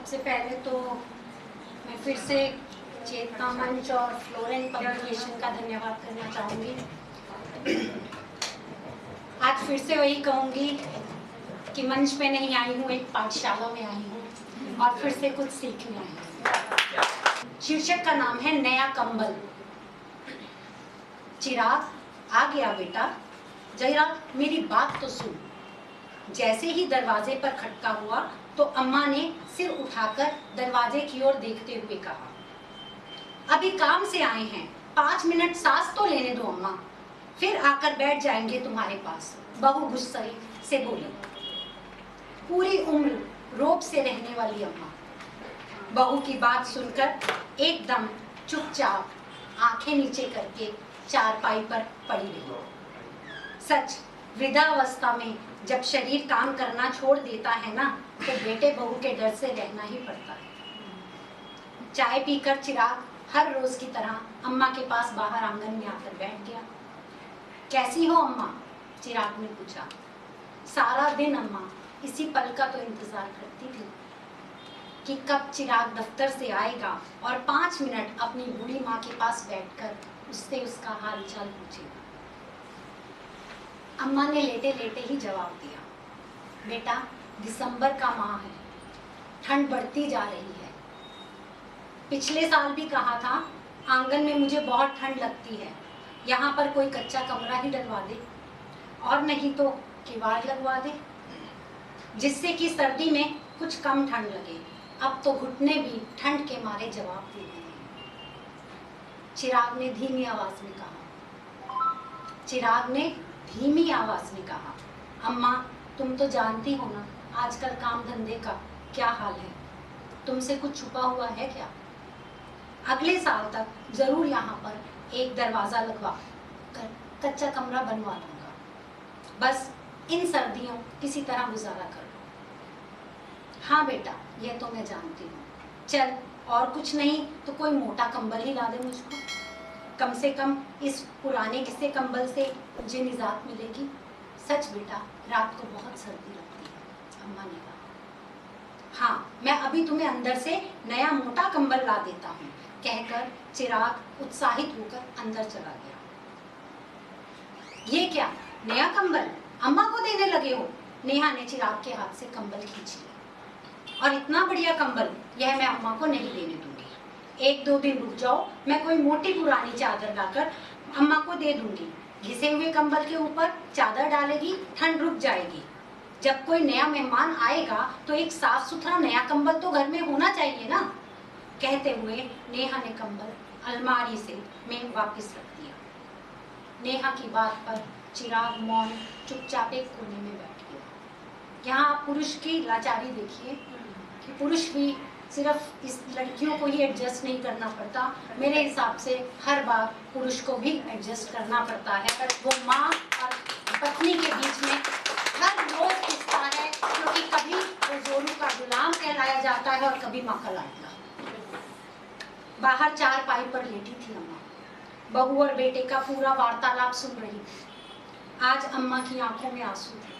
सबसे पहले तो मैं फिर से चेतना मंच और फ्लोरेंट पब्लिकेशन का धन्यवाद करना चाहूँगी। आज फिर से वही कहूँगी कि मंच पे नहीं आई हूँ, एक पाठशाला में आई हूँ और फिर से कुछ सीखने आई हूँ। शीर्षक का नाम है नया कंबल। चिराग आ गया बेटा, जरा मेरी बात तो सुन। जैसे ही दरवाजे पर खटका हुआ तो अम्मा ने सिर उठाकर दरवाजे की ओर देखते हुए कहा, अभी काम से आए हैं, 5 मिनट सांस तो लेने दो अम्मा, फिर आकर बैठ जाएंगे तुम्हारे पास। बहू गुस्से से बोली। पूरी उम्र रोब से रहने वाली अम्मा बहू की बात सुनकर एकदम चुपचाप आंखें नीचे करके चारपाई पर पड़ी रही। सच, वृद्धावस्था में जब शरीर काम करना छोड़ देता है ना, तो बेटे बहू के डर से रहना ही पड़ता है। चाय पीकर चिराग हर रोज की तरह अम्मा के पास बाहर आंगन में आकर बैठ गया। कैसी हो अम्मा? चिराग ने पूछा। सारा दिन अम्मा इसी पल का तो इंतजार करती थी कि कब चिराग दफ्तर से आएगा और 5 मिनट अपनी बूढ़ी माँ के पास बैठकर उससे उसका हाल चाल पूछेगा। अम्मा ने लेटे लेटे ही जवाब दिया, बेटा दिसंबर का माह है, ठंड बढ़ती जा रही है। पिछले साल भी कहा था आंगन में मुझे बहुत ठंड लगती है, यहाँ पर कोई कच्चा कमरा ही डलवा दे और नहीं तो किवाड़ लगवा दे, जिससे कि सर्दी में कुछ कम ठंड लगे। अब तो घुटने भी ठंड के मारे जवाब दे रहे हैं। चिराग ने धीमी आवाज में कहा, अम्मा तुम तो जानती हो ना आजकल काम धंधे का क्या हाल है, तुमसे कुछ छुपा हुआ है क्या? अगले साल तक जरूर यहाँ पर एक दरवाजा लगवा कर कच्चा कमरा बनवा दूंगा, बस इन सर्दियों किसी तरह गुजारा कर लो। हाँ बेटा, यह तो मैं जानती हूँ। चल, और कुछ नहीं तो कोई मोटा कंबल ही ला दे मुझको, कम से कम इस पुराने किस्से कंबल से मुझे निजात मिलेगी। सच बेटा, रात को बहुत सर्दी लगती है, अम्मा ने कहा। हाँ, मैं अभी तुम्हें अंदर से नया मोटा कंबल ला देता हूँ, कहकर चिराग उत्साहित होकर अंदर चला गया। ये क्या, नया कंबल अम्मा को देने लगे हो? नेहा ने चिराग के हाथ से कंबल खींच लिया। और इतना बढ़िया कंबल, यह मैं अम्मा को नहीं देने दूंगी। 1-2 दिन रुक जाओ, मैं कोई मोटी पुरानी चादर लाकर अम्मा को दे दूंगी। घिसे हुए कंबल के ऊपर चादर डालेगी, ठंड रुक जाएगी। जब कोई नया मेहमान आएगा तो एक साफ सुथरा नया कंबल तो घर में होना चाहिए ना। कहते हुए नेहा ने कंबल अलमारी से में वापस रख दिया। नेहा की बात पर चिराग मौन चुपचाप एक कोने में बैठ गया। यहाँ आप पुरुष की लाचारी देखिए कि पुरुष भी सिर्फ इस लड़कियों को ही एडजस्ट नहीं करना पड़ता, मेरे हिसाब से हर बार पुरुष को भी एडजस्ट करना पड़ता है। वो माँ और पत्नी के बीच में हर रोज पिसता है, क्योंकि कभी वो जोरू का गुलाम कहलाया जाता है और कभी माँ का लाडला। बाहर चारपाई पर लेटी थी अम्मा, बहू और बेटे का पूरा वार्तालाप सुन रही थी। आज अम्मा की आंखों में आंसू थे।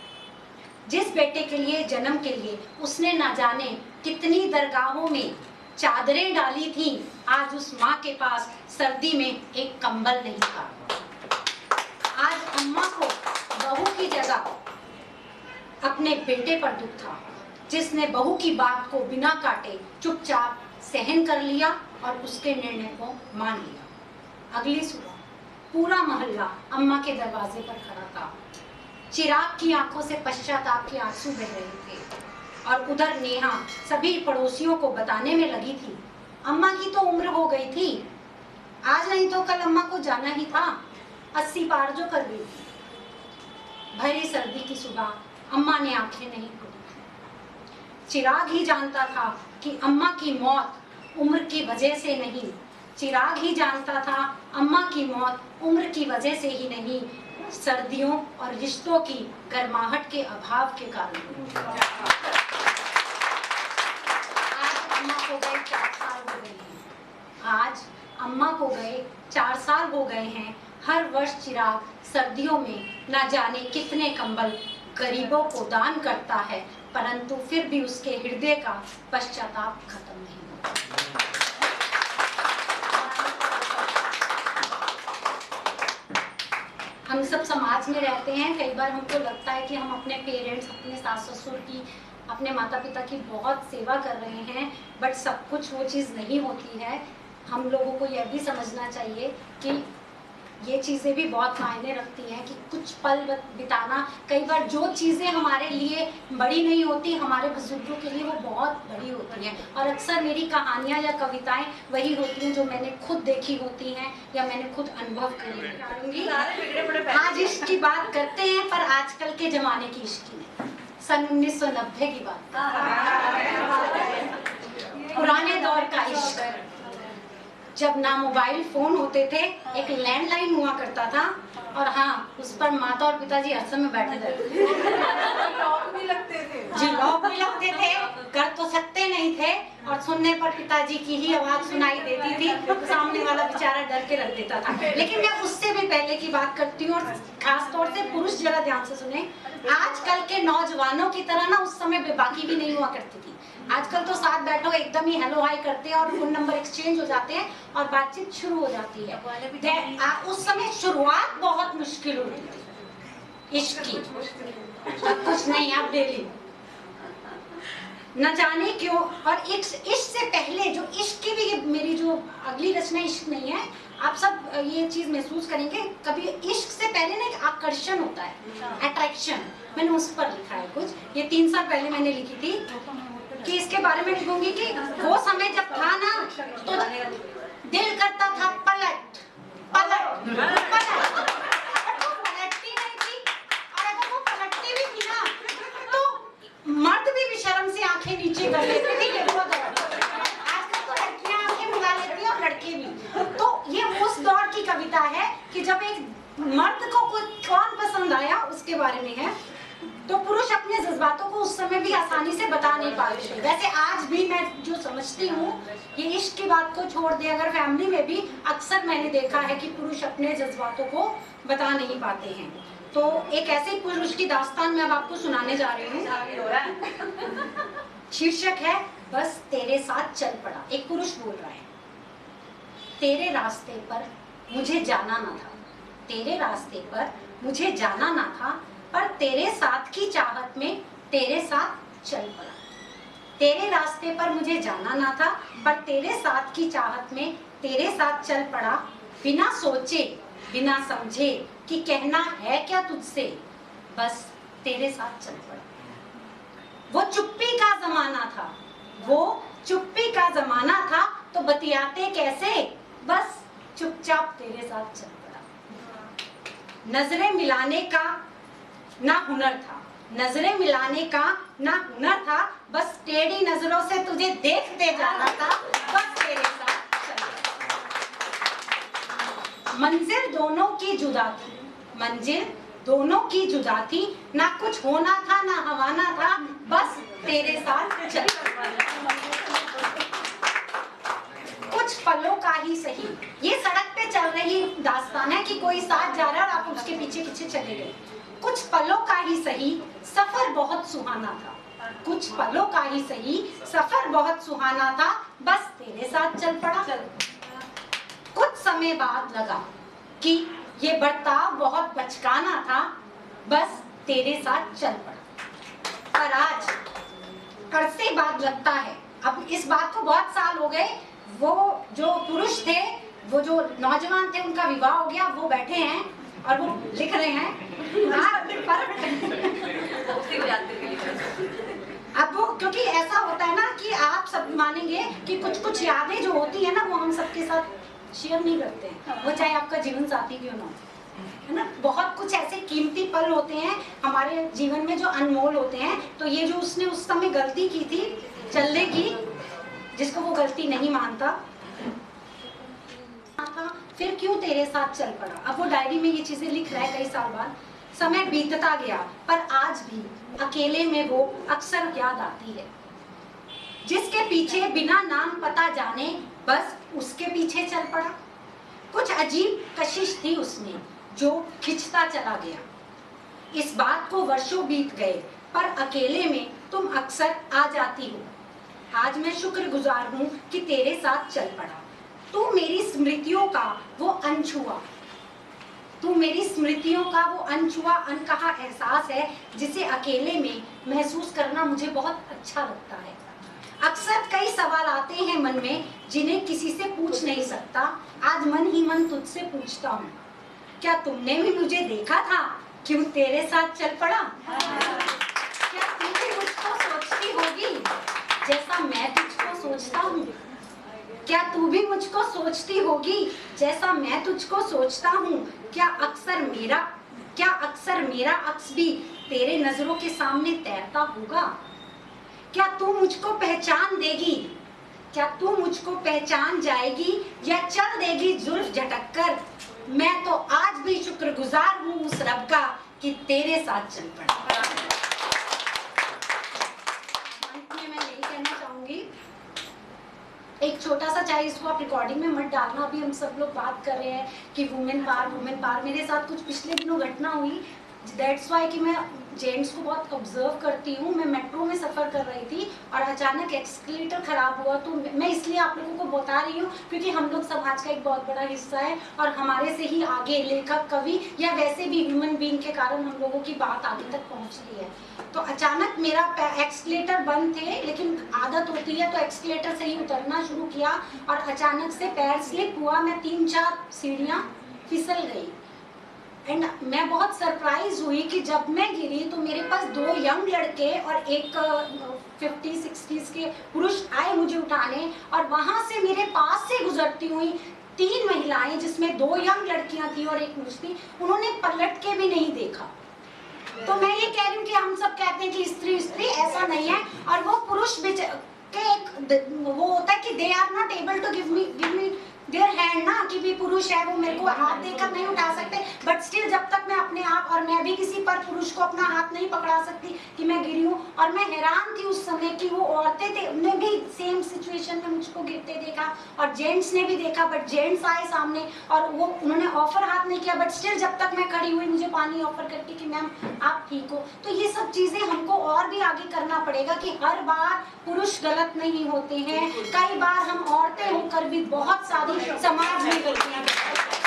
जिस बेटे के लिए जन्म के लिए उसने ना जाने कितनी दरगाहों में चादरें डाली थी, आज उस माँ के पास सर्दी में एक कंबल नहीं था। आज अम्मा को बहू की जगह अपने बेटे पर दुख था, जिसने बहू की बात को बिना काटे चुपचाप सहन कर लिया और उसके निर्णय को मान लिया। अगली सुबह पूरा मोहल्ला अम्मा के दरवाजे पर खड़ा था। चिराग की आंखों से पश्चाताप के आंसू बह रहे थे और उधर नेहा सभी पड़ोसियों को बताने में लगी थी, अम्मा की तो उम्र हो गई थी, आज नहीं तो कल अम्मा को जाना ही था, 80 पार जो कर गई थी। भरी सर्दी की सुबह अम्मा ने आंखें नहीं खोली। चिराग ही जानता था कि अम्मा की मौत उम्र की वजह से नहीं, चिराग ही जानता था अम्मा की मौत उम्र की वजह से ही नहीं, सर्दियों और रिश्तों की गर्माहट के अभाव के कारण। आज अम्मा को गए 4 साल हो गए हैं। आज अम्मा को गए 4 साल हो गए हैं। हर वर्ष चिराग सर्दियों में न जाने कितने कंबल गरीबों को दान करता है परंतु फिर भी उसके हृदय का पश्चाताप खत्म नहीं होता। हम सब समाज में रहते हैं, कई बार हमको लगता है कि हम अपने पेरेंट्स, अपने सास ससुर की, अपने माता पिता की बहुत सेवा कर रहे हैं, बट सब कुछ वो चीज़ नहीं होती है। हम लोगों को यह भी समझना चाहिए कि ये चीज़ें भी बहुत मायने रखती हैं कि कुछ पल बिताना, कई बार जो चीज़ें हमारे लिए बड़ी नहीं होती, हमारे बुजुर्गों के लिए वो बहुत बड़ी होती हैं। और अक्सर मेरी कहानियाँ या कविताएं वही होती हैं जो मैंने खुद देखी होती हैं या मैंने खुद अनुभव करी। आज इश्क की बात करते हैं, पर आजकल के ज़माने की इश्क नहीं, सन 1990 की बात, पुराने दौर का इश्क, जब ना मोबाइल फोन होते थे, एक लैंडलाइन हुआ करता था, और हाँ, उस पर माता और पिताजी हर समय बैठे रहते थे। लॉक भी लगते थे जी, लॉक भी लगते थे, कर तो सकते नहीं थे, और सुनने पर पिताजी की ही आवाज सुनाई देती थी, तो सामने वाला बेचारा डर के रख देता था। लेकिन मैं उससे भी पहले की बात करती हूँ, और खास तौर से पुरुष जरा ध्यान से सुने। आजकल के नौजवानों की तरह ना उस समय बेबाकी भी नहीं हुआ करती थी। आजकल तो साथ बैठो, एकदम ही हेलो हाय करते हैं और फोन नंबर एक्सचेंज हो जाते हैं और बातचीत शुरू हो जाती है। उस समय शुरुआत बहुत मुश्किल होती थी इश्क की, अब कुछ नहीं, आप डेली न जाने क्यों। और इश्क से पहले जो इश्क की भी, मेरी जो अगली रचना इश्क नहीं है, आप सब ये चीज महसूस करेंगे, कभी इश्क से पहले ना एक आकर्षण होता है, अट्रैक्शन। मैंने उस पर लिखा है कुछ, ये 3 साल पहले मैंने लिखी थी, कि इसके बारे में लिखूंगी कि वो समय जब था ना, तो दिल करता था पलट पलट पलट, बट वो पलटती नहीं थी, और अगर वो पलटती भी थी ना, तो मर्द भी बेशर्म से आंखें नीचे कर लेते थे। ये वो दौर, आजकल तो लड़कियां आंखें मिला लेती हैं और लड़के भी। तो ये उस दौर की कविता है कि जब एक मर्द को कौन पसंद आया उसके बारे में है। तो पुरुष अपने जज्बातों को उस समय भी आसानी से बता नहीं पाते थे। वैसे आज भी मैं जो समझती हूँ, ये इश्क की बात को छोड़ दे, अगर फैमिली में भी अक्सर मैंने देखा है कि पुरुष अपने जज्बातों को बता नहीं पाते हैं। तो एक ऐसे पुरुष की दास्तान मैं अब आपको सुनाने जा रही हूँ। शीर्षक है बस तेरे साथ चल पड़ा। एक पुरुष बोल रहा है, तेरे रास्ते पर मुझे जाना ना था, तेरे रास्ते पर मुझे जाना ना था, पर तेरे साथ की चाहत में तेरे साथ चल पड़ा। तेरे रास्ते पर मुझे जाना ना था, पर तेरे साथ की चाहत में तेरे साथ चल पड़ा। बिना सोचे बिना समझे कि कहना है क्या तुझसे, बस तेरे साथ चल पड़ा। वो चुप्पी का जमाना था, वो चुप्पी का जमाना था, तो बतियाते कैसे, बस चुपचाप तेरे साथ चल पड़ा। नजरें मिलाने का ना हुनर था, नजरें मिलाने का ना हुनर था, बस टेढ़ी नजरों से तुझे देखते जाना था, बस तेरे साथ चल। मंजिल दोनों की जुदा थी, मंजिल दोनों की जुदा थी, ना कुछ होना था ना हवाना था, बस तेरे साथ चल। कुछ पलों का ही सही, ये सड़क पे चल रही दास्तान है कि कोई साथ जा रहा है और आप उसके पीछे पीछे चले गए। कुछ पलों का ही सही, सफर बहुत सुहाना था, कुछ पलों का ही सही, सफर बहुत सुहाना था, बस तेरे साथ चल पड़ा। कुछ समय बाद लगा कि ये बर्ताव बहुत बचकाना था, बस तेरे साथ चल पड़ा। पर आज अरसे बाद लगता है, अब इस बात को बहुत साल हो गए, वो जो पुरुष थे, वो जो नौजवान थे, उनका विवाह हो गया, वो बैठे हैं और वो लिख रहे हैं। अब वो, क्योंकि ऐसा होता है ना कि आप सब मानेंगे कि कुछ कुछ यादें जो होती है ना, वो हम सबके साथ शेयर नहीं करते हैं, वो चाहे आपका जीवन साथी क्यों ना हो, है ना। बहुत कुछ ऐसे कीमती पल होते हैं हमारे जीवन में जो अनमोल होते हैं। तो ये जो उसने उस समय गलती की थी चलने की, जिसको वो गलती नहीं मानता, फिर क्यों तेरे साथ चल पड़ा। अब वो डायरी में ये चीजें लिख रहा है कई साल बाद। समय बीतता गया, पर आज भी अकेले में वो अक्सर याद आती है, जिसके पीछे बिना नाम पता जाने बस उसके पीछे चल पड़ा। कुछ अजीब कशिश थी उसमें जो खिंचता चला गया। इस बात को वर्षों बीत गए, पर अकेले में तुम अक्सर आ जाती हो। आज मैं शुक्रगुजार हूँ कि तेरे साथ चल पड़ा। तू मेरी स्मृतियों का वो अनछुआ, तू मेरी स्मृतियों का वो अनछुआ अनकहा एहसास है जिसे अकेले में महसूस करना मुझे बहुत अच्छा लगता है। अक्सर कई सवाल आते हैं मन में जिन्हें किसी से पूछ नहीं सकता। आज मन ही मन तुझसे पूछता हूँ, क्या तुमने भी मुझे देखा था, क्यों तेरे साथ चल पड़ा? क्या तू भी मुझको सोचती होगी जैसा मैं तुझको सोचता हूँ? क्या तू भी मुझको सोचती होगी जैसा मैं तुझको सोचता हूँ? क्या अक्सर मेरा अक्स भी तेरे नजरों के सामने तैरता होगा? क्या तू मुझको पहचान देगी? क्या तू मुझको पहचान जाएगी या चल देगी जुल्फ झटक कर? मैं तो आज भी शुक्रगुजार हूँ उस रब का कि तेरे साथ चल पड़ा। अंत में मैं यही कहना चाहूंगी, एक छोटा सा, चाहे इसको आप रिकॉर्डिंग में मत डालना, अभी हम सब लोग बात कर रहे हैं कि वुमेन पावर। मेरे साथ कुछ पिछले दिनों घटना हुई, दैट्स वाई कि मैं जेंट्स को बहुत ऑब्जर्व करती हूँ। मैं मेट्रो में सफ़र कर रही थी और अचानक एक्सकलेटर खराब हुआ, तो मैं इसलिए आप लोगों को बता रही हूँ क्योंकि हम लोग समाज का एक बहुत बड़ा हिस्सा है और हमारे से ही आगे लेखक, कवि या वैसे भी ह्यूमन बीइंग के कारण हम लोगों की बात आगे तक पहुँचती है। तो अचानक मेरा एक्सकलेटर बंद थे, लेकिन आदत होती है तो एक्सकलेटर से ही उतरना शुरू किया और अचानक से पैर स्लिप हुआ। मैं 3-4 सीढ़ियाँ फिसल गई एंड मैं बहुत सरप्राइज हुई कि जब मैं गिरी तो मेरे पास 2 यंग लड़के और एक 50-60s के पुरुष आए मुझे उठाने, और वहां से मेरे पास से गुजरती हुई 3 महिलाएं, जिसमें 2 यंग लड़कियां थी और एक पुरुष थी, उन्होंने पलट के भी नहीं देखा। तो मैं ये कह रही हूँ कि हम सब कहते हैं कि स्त्री ऐसा नहीं है, और वो पुरुष के एक वो होता है कि they are not able to give me their hand ना, कि भी पुरुष है वो मेरे को हाथ देकर नहीं उठा सकते, बट स्टिल जब तक मैं अपने आप, और मैं भी किसी पर पुरुष को अपना हाथ नहीं पकड़ा सकती कि मैं गिरी हूँ। और मैं हैरान थी उस समय कि वो औरतें थे, उन्हें भी सेम सिचुएशन में मुझको गिरते देखा और जेंट्स ने भी देखा, बट जेंट्स आए सामने और वो उन्होंने ऑफर हाथ नहीं किया, बट स्टिल जब तक मैं खड़ी हुई मुझे पानी ऑफर करके कि मैम आप ठीक हो। तो ये सब चीजें हमको और भी आगे करना पड़ेगा कि हर बार पुरुष गलत नहीं होते हैं, कई बार हम औरतें होकर भी बहुत सारी समाज में गलतियां करते हैं।